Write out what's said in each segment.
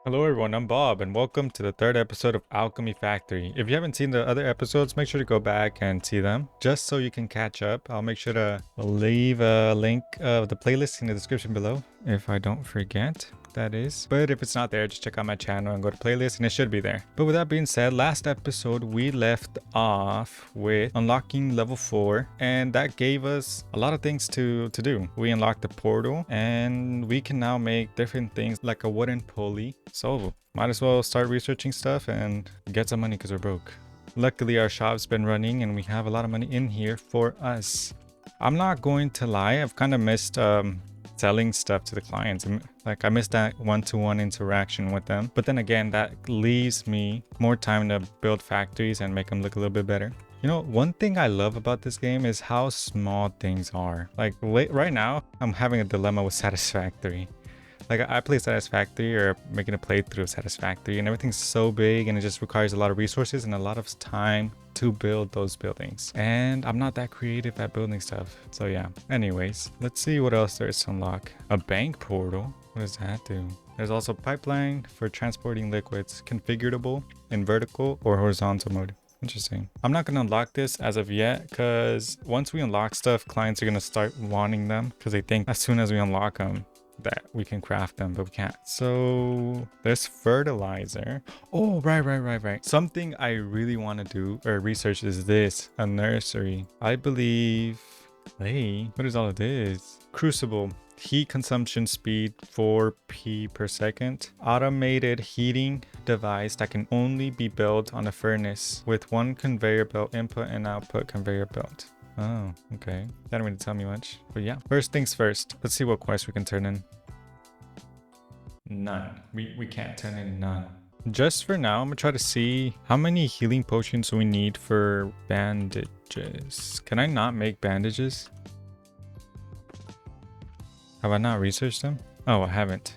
Hello everyone, I'm Bob and welcome to the third episode of Alchemy Factory. If you haven't seen the other episodes, make sure to go back and see them just so you can catch up. I'll make sure to leave a link of the playlist in the description below if I don't forget. That is, but if it's not there, just check out my channel and go to playlist and it should be there. But with that being said, last episode we left off with unlocking level 4 and that gave us a lot of things to do. We unlocked the portal and we can now make different things like a wooden pulley. So might as well start researching stuff and get some money because we're broke. Luckily our shop's been running and we have a lot of money in here for us. I'm not going to lie, I've kind of missed selling stuff to the clients. Like I missed that one-to-one interaction with them. But then again, that leaves me more time to build factories and make them look a little bit better. You know, one thing I love about this game is how small things are. Like right now, I'm having a dilemma with Satisfactory. Like I play Satisfactory or making a playthrough of Satisfactory and everything's so big and it just requires a lot of resources and a lot of time to build those buildings. And I'm not that creative at building stuff. So yeah, anyways, let's see what else there is to unlock. A bank portal? What does that do? There's also pipeline for transporting liquids, configurable in vertical or horizontal mode. Interesting. I'm not going to unlock this as of yet because once we unlock stuff, clients are going to start wanting them because they think as soon as we unlock them, that we can craft them, but we can't. So there's fertilizer. Oh, right. Something I really want to do or research is this, a nursery. I believe, hey, what is all of this? Crucible, heat consumption speed 4p per second. Automated heating device that can only be built on a furnace with one conveyor belt input and output conveyor belt. Oh, okay. That didn't really tell me much. But yeah, first things first. Let's see what quests we can turn in. None. We can't turn in none. Just for now, I'm gonna try to see how many healing potions we need for bandages. Can I not make bandages? Have I not researched them? Oh, I haven't.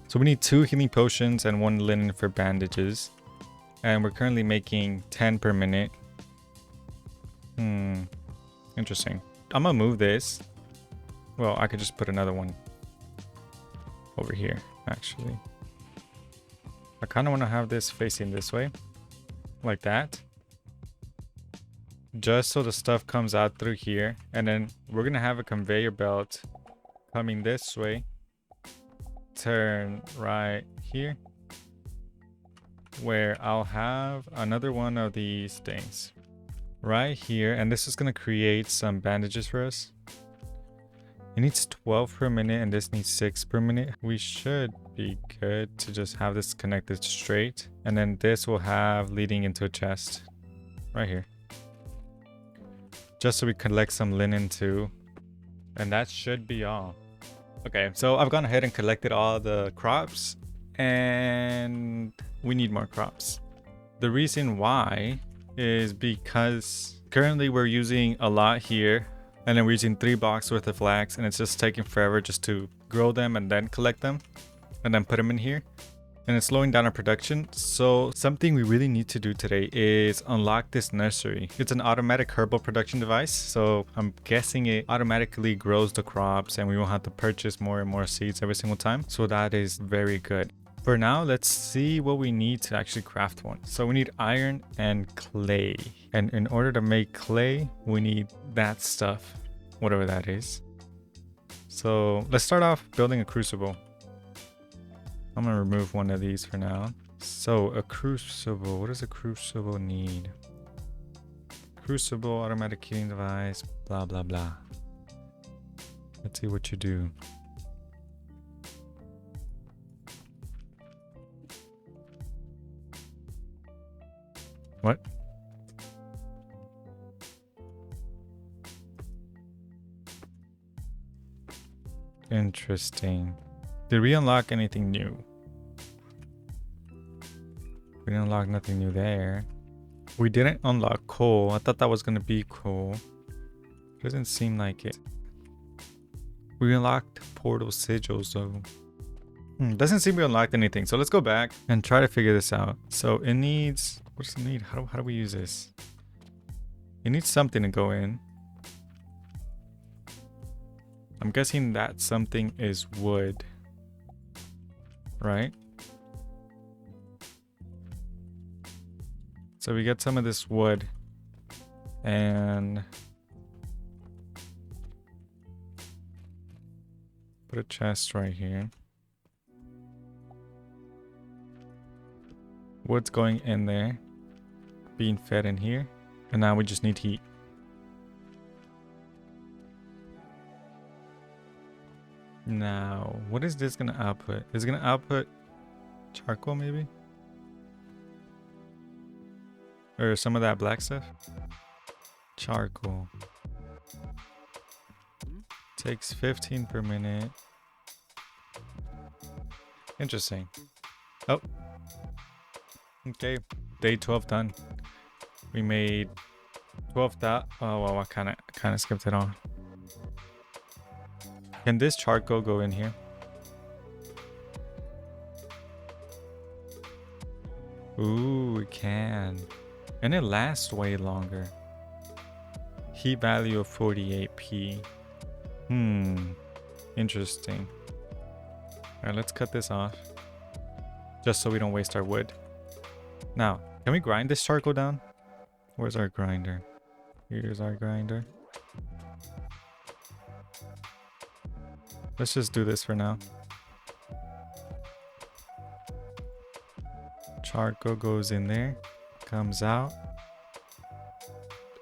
So we need 2 healing potions and 1 linen for bandages. And we're currently making 10 per minute. Interesting. I'm gonna move this. Well, I could just put another one over here, actually. I kind of want to have this facing this way, like that. Just so the stuff comes out through here. And then we're gonna have a conveyor belt coming this way. Turn right here. Where I'll have another one of these things. Right here, and this is going to create some bandages for us. It needs 12 per minute and this needs 6 per minute. We should be good to just have this connected straight, and then this will have leading into a chest right here, just so we collect some linen too, and that should be all. Okay, so I've gone ahead and collected all the crops and we need more crops. The reason why is because currently we're using a lot here and then we're using 3 blocks worth of flax and it's just taking forever just to grow them and then collect them and then put them in here, and it's slowing down our production. So something we really need to do today is unlock this nursery. It's an automatic herbal production device, so I'm guessing it automatically grows the crops and we won't have to purchase more and more seeds every single time. So that is very good. For now, let's see what we need to actually craft one. So we need iron and clay. And in order to make clay, we need that stuff, whatever that is. So let's start off building a crucible. I'm gonna remove one of these for now. So a crucible, what does a crucible need? Crucible, automatic heating device, blah, blah, blah. Let's see what you do. What? Interesting. Did we unlock anything new? We didn't unlock nothing new there. We didn't unlock coal. I thought that was gonna be coal. Doesn't seem like it. We unlocked portal sigils though. Doesn't seem we unlocked anything. So let's go back and try to figure this out. So it needs, what does it need? How do we use this? It needs something to go in. I'm guessing that something is wood, right? So we get some of this wood and put a chest right here. Wood's going in there, being fed in here. And now we just need heat. Now, what is this gonna output? Is it gonna output charcoal maybe? Or some of that black stuff? Charcoal. Takes 15 per minute. Interesting. Oh. Okay. Day 12 done. We made 12,000. Oh, well, I kind of skipped it on. Can this charcoal go in here? Ooh, it can. And it lasts way longer. Heat value of 48p. Interesting. Alright, let's cut this off. Just so we don't waste our wood. Now, can we grind this charcoal down? Where's our grinder? Here's our grinder. Let's just do this for now. Charcoal goes in there, comes out,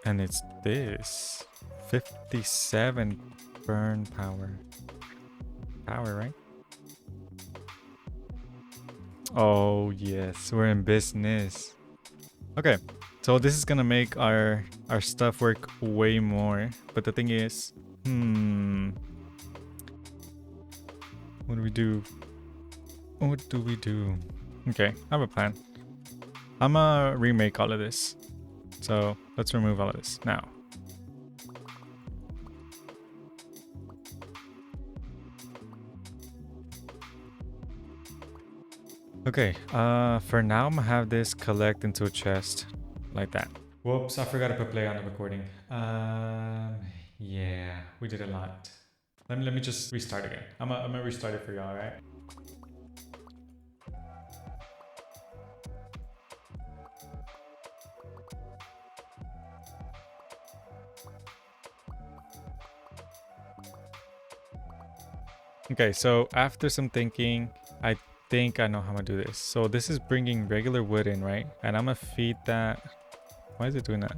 and it's this 57 burn power. Right? Oh yes, we're in business. Okay, so this is gonna make our stuff work way more, but the thing is, what do we do? What do we do? Okay, I have a plan. I'm gonna remake all of this. So let's remove all of this now. Okay, for now I'm gonna have this collect into a chest like that. Whoops, I forgot to put play on the recording. Yeah, we did a lot. Let me just restart again. I'm gonna restart it for y'all, right? Okay, so after some thinking, I think I know how I'm gonna do this. So this is bringing regular wood in, right? And I'm gonna feed that. Why is it doing that?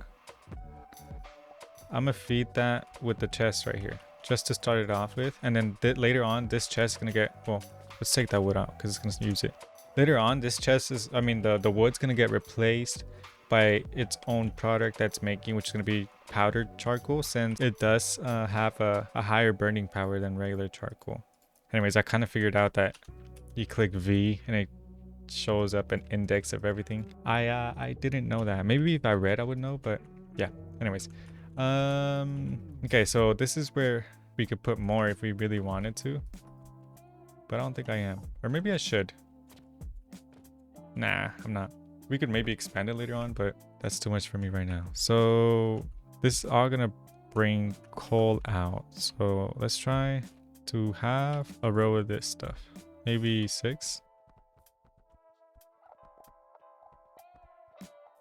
I'm gonna feed that with the chest right here, just to start it off with. And then later on, this chest is gonna get, well, let's take that wood out because it's gonna use it. Later on, this chest is, I mean, the wood's gonna get replaced by its own product that's making, which is gonna be powdered charcoal, since it does have a higher burning power than regular charcoal. Anyways, I kind of figured out that you click V and it shows up an index of everything. I didn't know that. Maybe if I read, I would know, but yeah. Anyways, okay, so this is where we could put more if we really wanted to, but I don't think I am. Or maybe I should. Nah, I'm not. We could maybe expand it later on, but that's too much for me right now. So this is all gonna bring coal out. So let's try to have a row of this stuff. Maybe 6.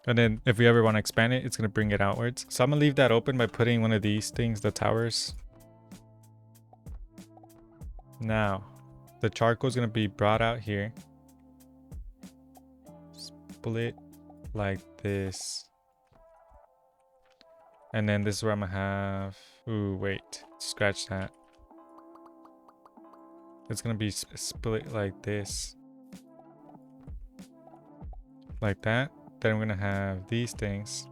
And then if we ever want to expand it, it's going to bring it outwards. So I'm going to leave that open by putting one of these things, the towers. Now, the charcoal is going to be brought out here. Split like this. And then this is where I'm going to have... Ooh, wait. Scratch that. It's going to be split like this. Like that. Then we're going to have these things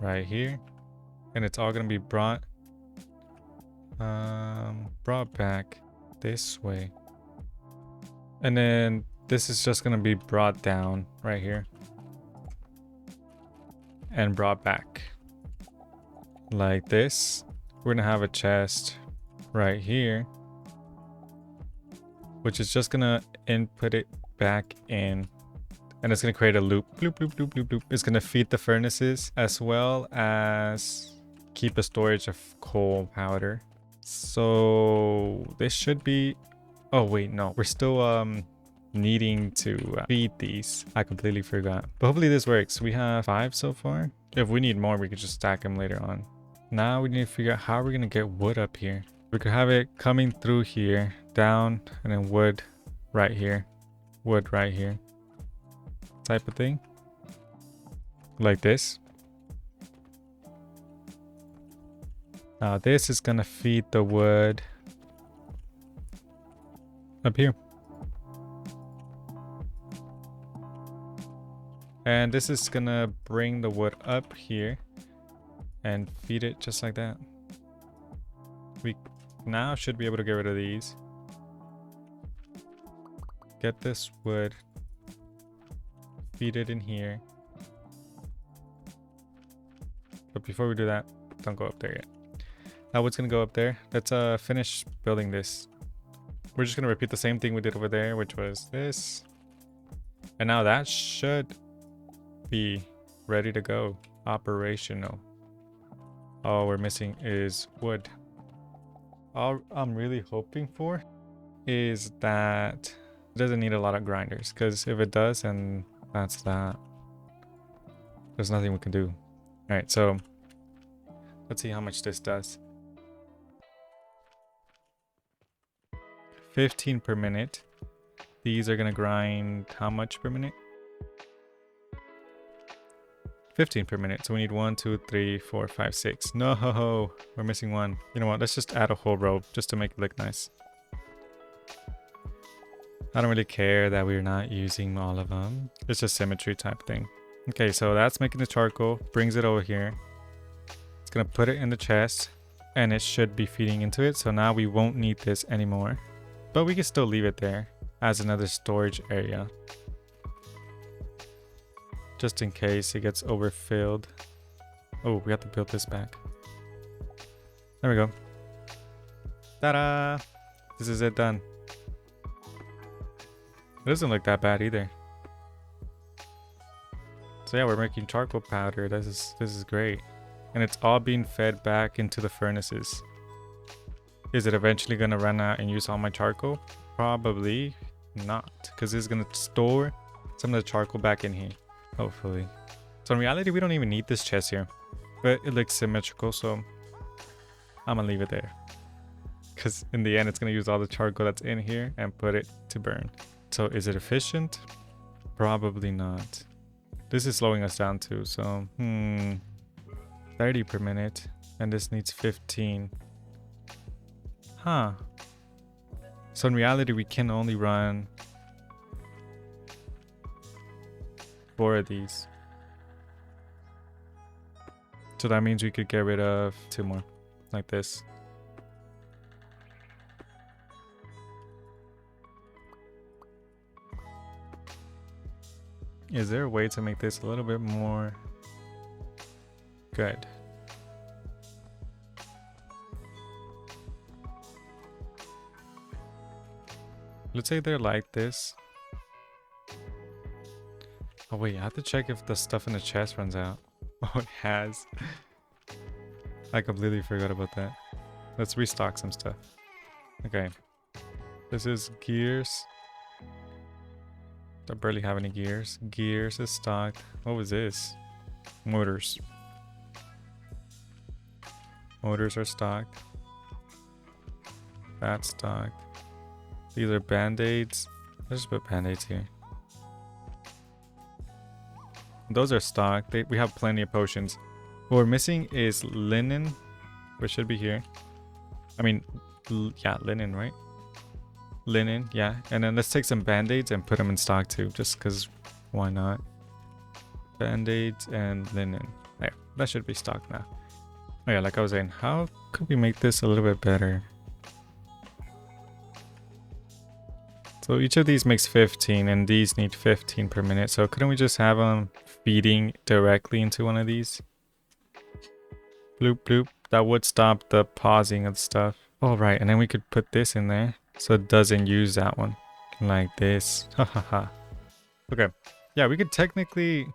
right here. And it's all going to be brought back this way. And then this is just going to be brought down right here. And brought back. Like this. We're going to have a chest right here, which is just gonna input it back in, and it's gonna create a loop. Bloop, bloop, bloop, bloop, bloop. It's gonna feed the furnaces as well as keep a storage of coal powder. So this should be, oh wait, no, we're still needing to feed these. I completely forgot. But hopefully this works. We have 5 so far. If we need more, we could just stack them later on. Now we need to figure out how we're going to get wood up here. We could have it coming through here, down, and then wood right here. Wood right here. Type of thing. Like this. Now this is going to feed the wood up here. And this is going to bring the wood up here and feed it just like that. We now should be able to get rid of these. Get this wood. Feed it in here. But before we do that, don't go up there yet. Now what's going to go up there? Let's finish building this. We're just going to repeat the same thing we did over there, which was this. And now that should be ready to go. Operational. All we're missing is wood. All I'm really hoping for is that it doesn't need a lot of grinders, because if it does, then that's that. There's nothing we can do. All right, so let's see how much this does. 15 per minute. These are gonna grind how much per minute? 15 per minute. So we need 1, 2, 3, 4, 5, 6. No, we're missing one. You know what? Let's just add a whole row just to make it look nice. I don't really care that we're not using all of them. It's just symmetry type thing. Okay, so that's making the charcoal. Brings it over here. It's gonna put it in the chest, and it should be feeding into it. So now we won't need this anymore, but we can still leave it there as another storage area, just in case it gets overfilled. Oh, we have to build this back. There we go. Ta-da! This is it done. It doesn't look that bad either. So yeah, we're making charcoal powder. This is great. And it's all being fed back into the furnaces. Is it eventually gonna run out and use all my charcoal? Probably not, because it's gonna store some of the charcoal back in here. Hopefully. So in reality, we don't even need this chest here, but it looks symmetrical, so I'm gonna leave it there, because in the end it's gonna use all the charcoal that's in here and put it to burn. So is it efficient? Probably not. This is slowing us down too, so 30 per minute, and this needs 15. Huh. So in reality, we can only run 4 of these. So that means we could get rid of 2 more, like this. Is there a way to make this a little bit more good? Let's say they're like this. Oh wait, I have to check if the stuff in the chest runs out. Oh, it has. I completely forgot about that. Let's restock some stuff. Okay. This is gears. I barely have any gears. Gears is stocked. What was this? Motors. Motors are stocked. That's stocked. These are band-aids. Let's just put band-aids here. Those are stocked. We have plenty of potions. What we're missing is linen, which should be here. I mean, yeah, linen, right? Linen, yeah. And then let's take some band-aids and put them in stock too, just because why not? Band-aids and linen. There, that should be stocked now. Oh yeah, like I was saying, how could we make this a little bit better? So each of these makes 15, and these need 15 per minute. So couldn't we just have them feeding directly into one of these? Bloop, bloop. That would stop the pausing of stuff. All right, and then we could put this in there so it doesn't use that one. Like this. Ha ha ha. Okay. Yeah, we could technically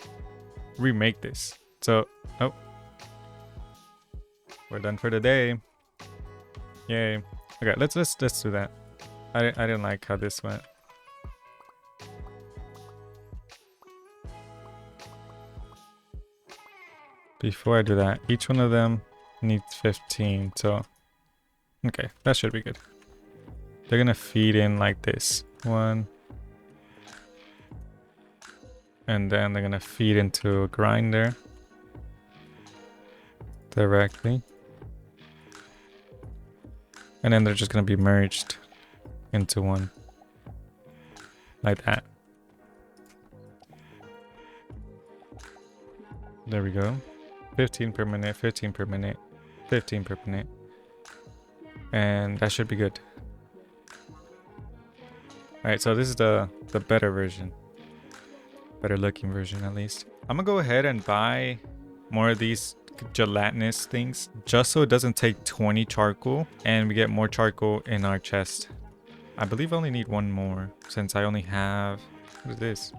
remake this. So, oh. We're done for the day. Yay. Okay, let's do that. I didn't like how this went. before I do that, each one of them needs 15. So, okay, that should be good. They're gonna feed in like this. One. And then they're gonna feed into a grinder directly. And then they're just gonna be merged into one. Like that. There we go. 15 per minute, 15 per minute, 15 per minute. And that should be good. Alright, so this is the better version. Better looking version at least. I'm gonna go ahead and buy more of these gelatinous things just so it doesn't take 20 charcoal and we get more charcoal in our chest. I believe I only need one more since I only have... What is this?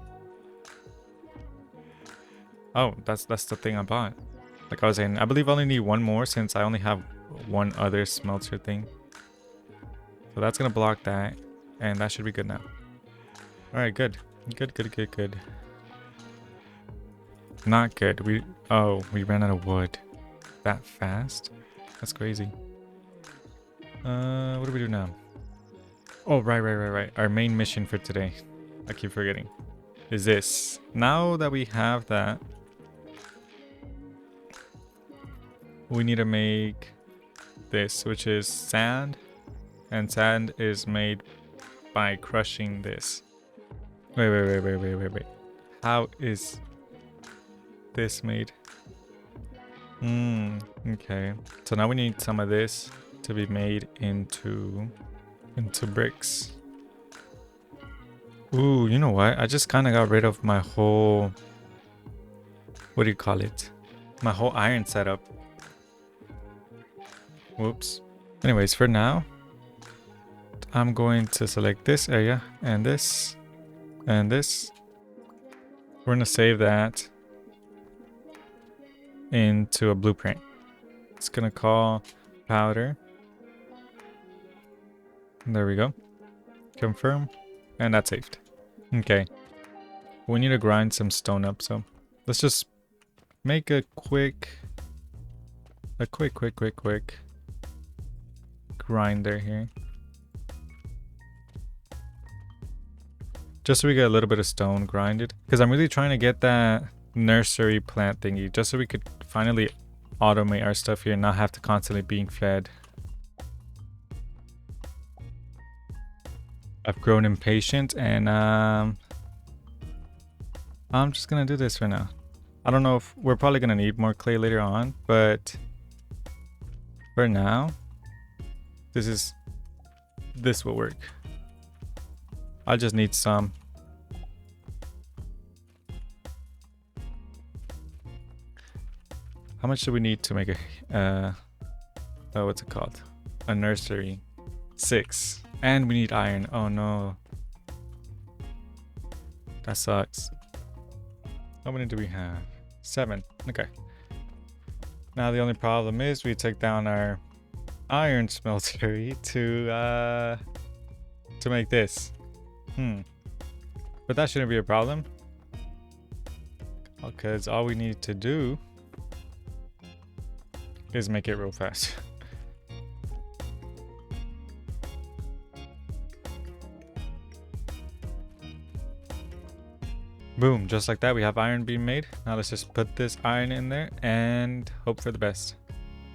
Oh, that's the thing I bought. Like I was saying, I believe I only need one more since I only have one other smelter thing. So that's gonna block that, and that should be good now. Alright, good. Good. Not good. We ran out of wood. That fast? That's crazy. What do we do now? Oh, right. Our main mission for today, I keep forgetting, is this. Now that we have that, we need to make this, which is sand. And sand is made by crushing this. Wait. How is this made? Okay. So now we need some of this to be made into bricks. Ooh, you know what? I just kind of got rid of my whole... What do you call it? My whole iron setup. Whoops. Anyways, for now, I'm going to select this area and this and this. We're going to save that into a blueprint. It's going to call powder. There we go. Confirm. And that's saved. Okay. We need to grind some stone up, so let's just make a quick grinder here. Just so we get a little bit of stone grinded. Because I'm really trying to get that nursery plant thingy. Just so we could finally automate our stuff here and not have to constantly being fed. I've grown impatient and I'm just gonna do this for now. I don't know if we're probably gonna need more clay later on, but for now, this will work. I just need some. How much do we need to make a what's it called? A nursery? 6. And we need iron. Oh no. That sucks. How many do we have? 7. Okay. Now the only problem is we take down our iron smeltery to make this. But that shouldn't be a problem. Because all we need to do is make it real fast. Boom, just like that, we have iron being made. Now let's just put this iron in there and hope for the best.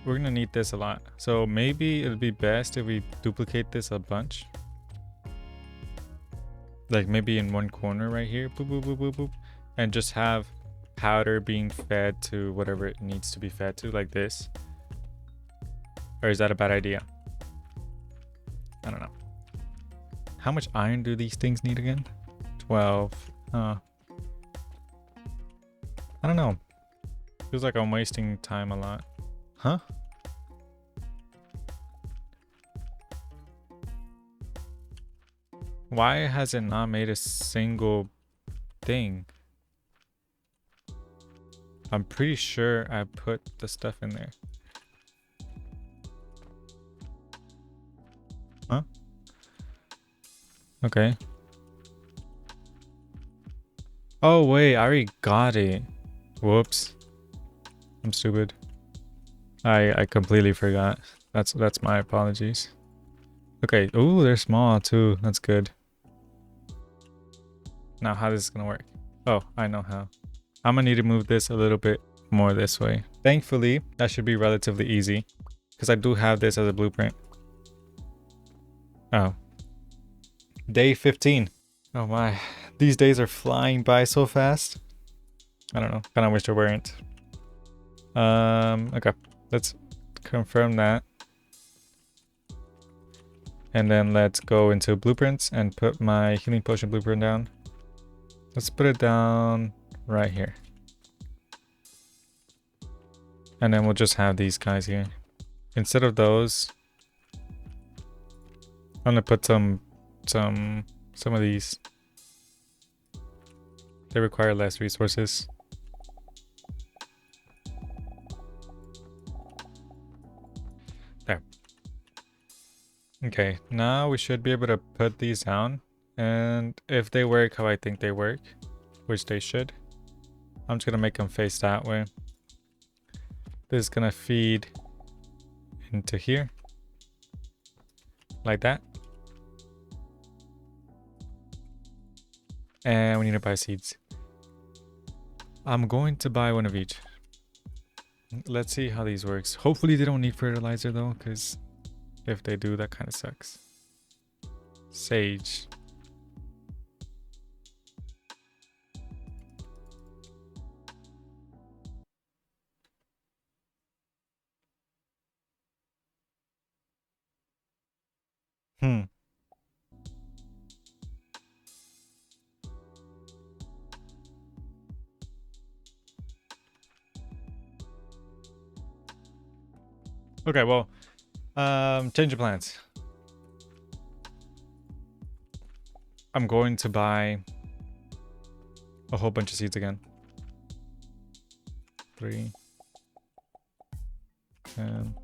We're gonna need this a lot. So maybe it'll be best if we duplicate this a bunch. Like maybe in one corner right here, boop, boop, boop, boop, boop. And just have powder being fed to whatever it needs to be fed to, like this. Or is that a bad idea? I don't know. How much iron do these things need again? 12. I don't know. Feels like I'm wasting time a lot. Huh? Why has it not made a single thing? I'm pretty sure I put the stuff in there. Huh? Okay. Oh wait, I already got it. Whoops. I'm stupid. I completely forgot. That's my apologies. Okay. Ooh, they're small too. That's good. Now how this is gonna work? Oh, I know how. I'm gonna need to move this a little bit more this way. Thankfully, that should be relatively easy because I do have this as a blueprint. Oh. Day 15. Oh my. These days are flying by so fast. I don't know. Kind of wish they weren't. Okay. Let's confirm that. And then let's go into blueprints and put my healing potion blueprint down. Let's put it down right here. And then we'll just have these guys here. Instead of those, I'm gonna put some of these. They require less resources. There. Okay, now we should be able to put these down. And if they work how I think they work, which they should, I'm just gonna make them face that way. This is gonna feed into here. Like that. And we need to buy seeds. I'm going to buy one of each. Let's see how these works. Hopefully they don't need fertilizer though, because if they do, that kind of sucks. Sage. Okay, well, change of plans. I'm going to buy a whole bunch of seeds again. 3, 10.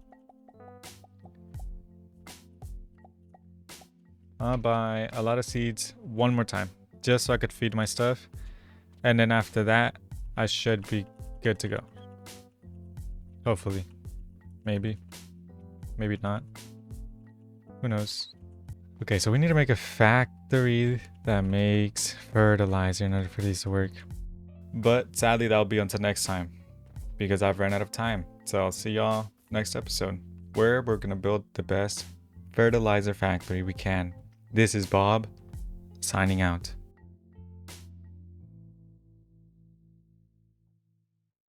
I'll buy a lot of seeds one more time, just so I could feed my stuff. And then after that, I should be good to go. Hopefully. Maybe. Maybe not. Who knows? Okay, so we need to make a factory that makes fertilizer in order for these to work. But sadly, that'll be until next time because I've run out of time. So I'll see y'all next episode where we're going to build the best fertilizer factory we can. This is Bob, signing out.